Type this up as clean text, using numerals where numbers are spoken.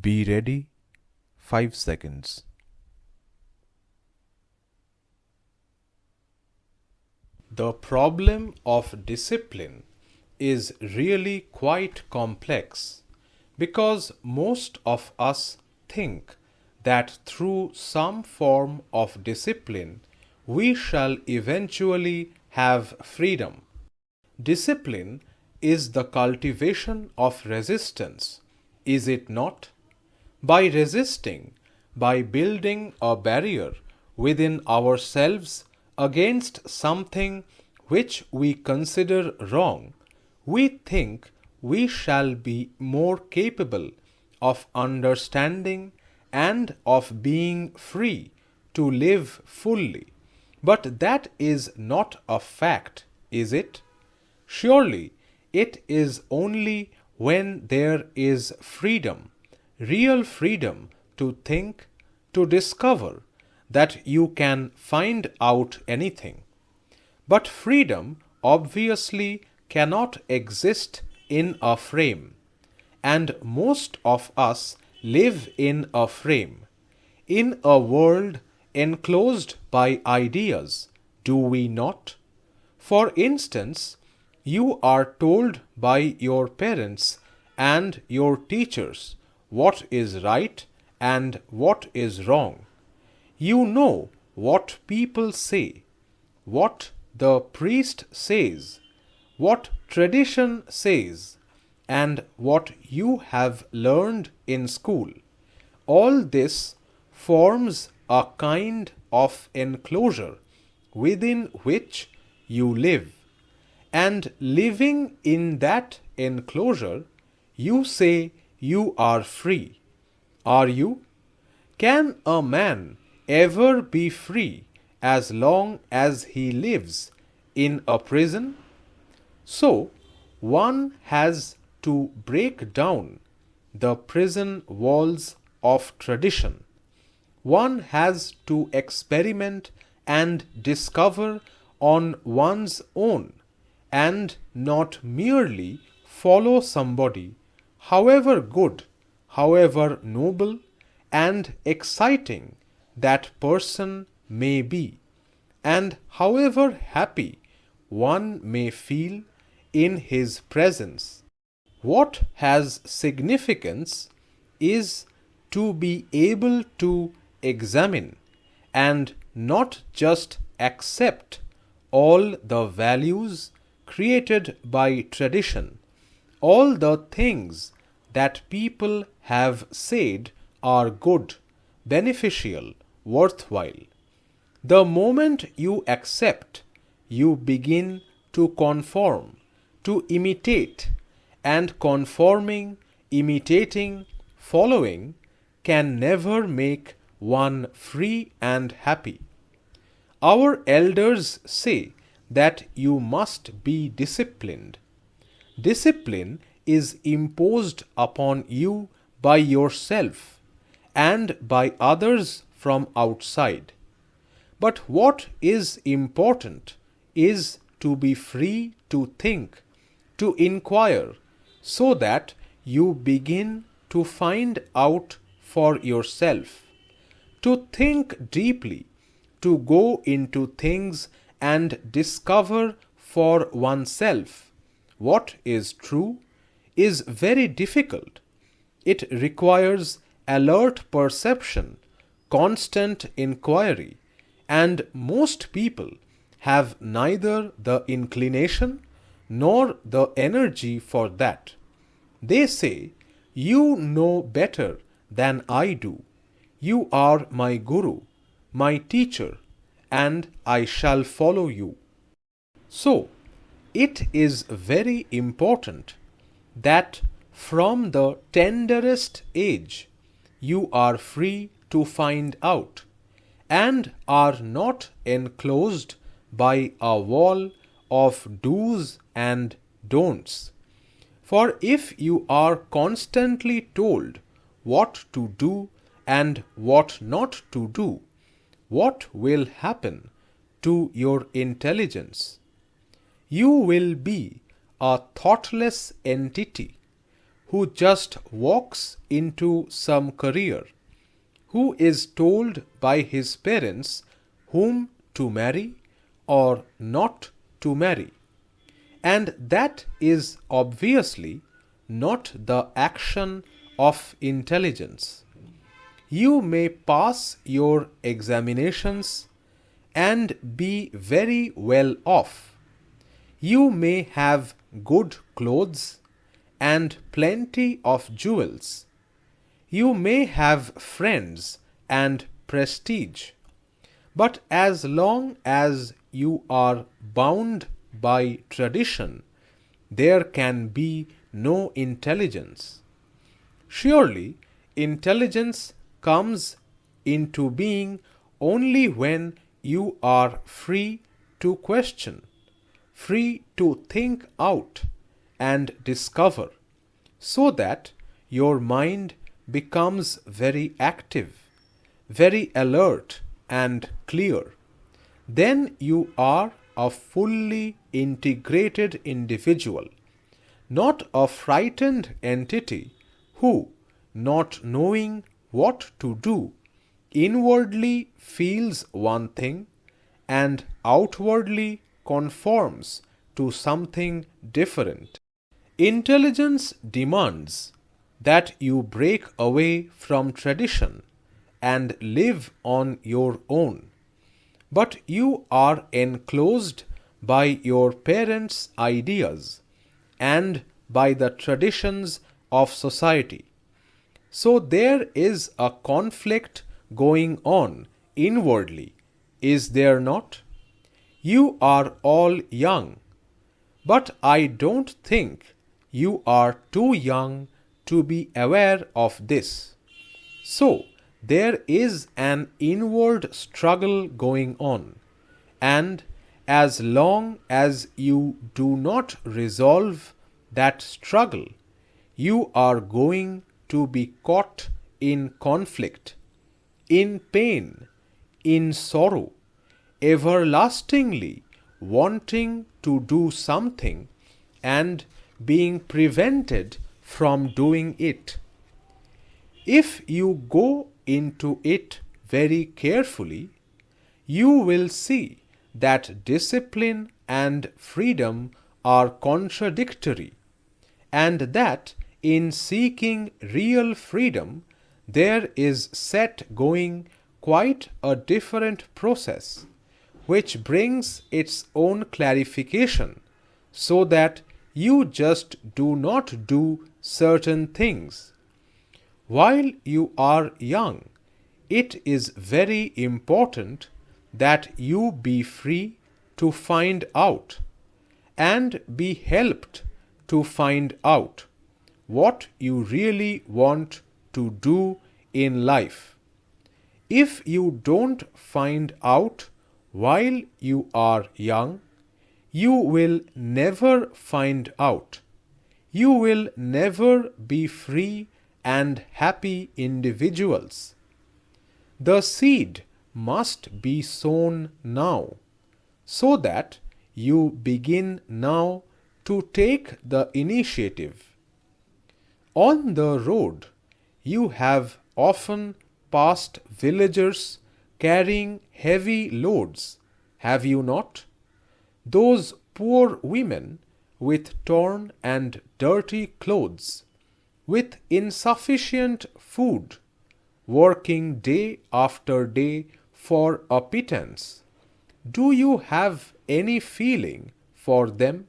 Be ready. 5 seconds. The problem of discipline is really quite complex because most of us think that through some form of discipline we shall eventually have freedom. Discipline is the cultivation of resistance, is it not? By resisting, by building a barrier within ourselves against something which we consider wrong, we think we shall be more capable of understanding and of being free to live fully. But that is not a fact, is it? Surely it is only when there is freedom, real freedom to think, to discover, that you can find out anything. But freedom obviously cannot exist in a frame, and most of us live in a frame, in a world enclosed by ideas, do we not? For instance, you are told by your parents and your teachers what is right and what is wrong. You know what people say, what the priest says, what tradition says, and what you have learned in school. All this forms a kind of enclosure within which you live. And living in that enclosure, you say you are free. Are you? Can a man ever be free as long as he lives in a prison? So, one has to break down the prison walls of tradition. One has to experiment and discover on one's own, and not merely follow somebody, however good, however noble and exciting that person may be, and however happy one may feel in his presence. What has significance is to be able to examine and not just accept all the values created by tradition, all the things that people have said are good, beneficial, worthwhile. The moment you accept, you begin to conform, to imitate, and conforming, imitating, following can never make one free and happy. Our elders say that you must be disciplined. Discipline is imposed upon you by yourself and by others from outside. But what is important is to be free to think, to inquire, so that you begin to find out for yourself, to think deeply, to go into things and discover for oneself what is true is very difficult. It requires alert perception, constant inquiry, and most people have neither the inclination nor the energy for that. They say, "You know better than I do. You are my guru, my teacher, and I shall follow you." So, it is very important that from the tenderest age you are free to find out and are not enclosed by a wall of do's and don'ts. For if you are constantly told what to do and what not to do, what will happen to your intelligence? You will be a thoughtless entity who just walks into some career, who is told by his parents whom to marry or not to marry. And that is obviously not the action of intelligence. You may pass your examinations and be very well off. You may have good clothes and plenty of jewels. You may have friends and prestige. But as long as you are bound by tradition, there can be no intelligence. Surely, intelligence comes into being only when you are free to question, free to think out and discover, so that your mind becomes very active, very alert and clear. Then you are a fully integrated individual, not a frightened entity who, not knowing what to do, inwardly feels one thing and outwardly conforms to something different. Intelligence demands that you break away from tradition and live on your own. But you are enclosed by your parents' ideas and by the traditions of society. So there is a conflict going on inwardly, is there not? You are all young, but I don't think you are too young to be aware of this. So, there is an inward struggle going on, and as long as you do not resolve that struggle, you are going to be caught in conflict, in pain, in sorrow, everlastingly wanting to do something and being prevented from doing it. If you go into it very carefully, you will see that discipline and freedom are contradictory, and that in seeking real freedom, there is set going quite a different process, which brings its own clarification, so that you just do not do certain things. While you are young, it is very important that you be free to find out and be helped to find out what you really want to do in life. If you don't find out while you are young, you will never find out. You will never be free and happy individuals. The seed must be sown now, so that you begin now to take the initiative. On the road, you have often passed villagers carrying heavy loads, have you not? Those poor women with torn and dirty clothes, with insufficient food, working day after day for a pittance. Do you have any feeling for them?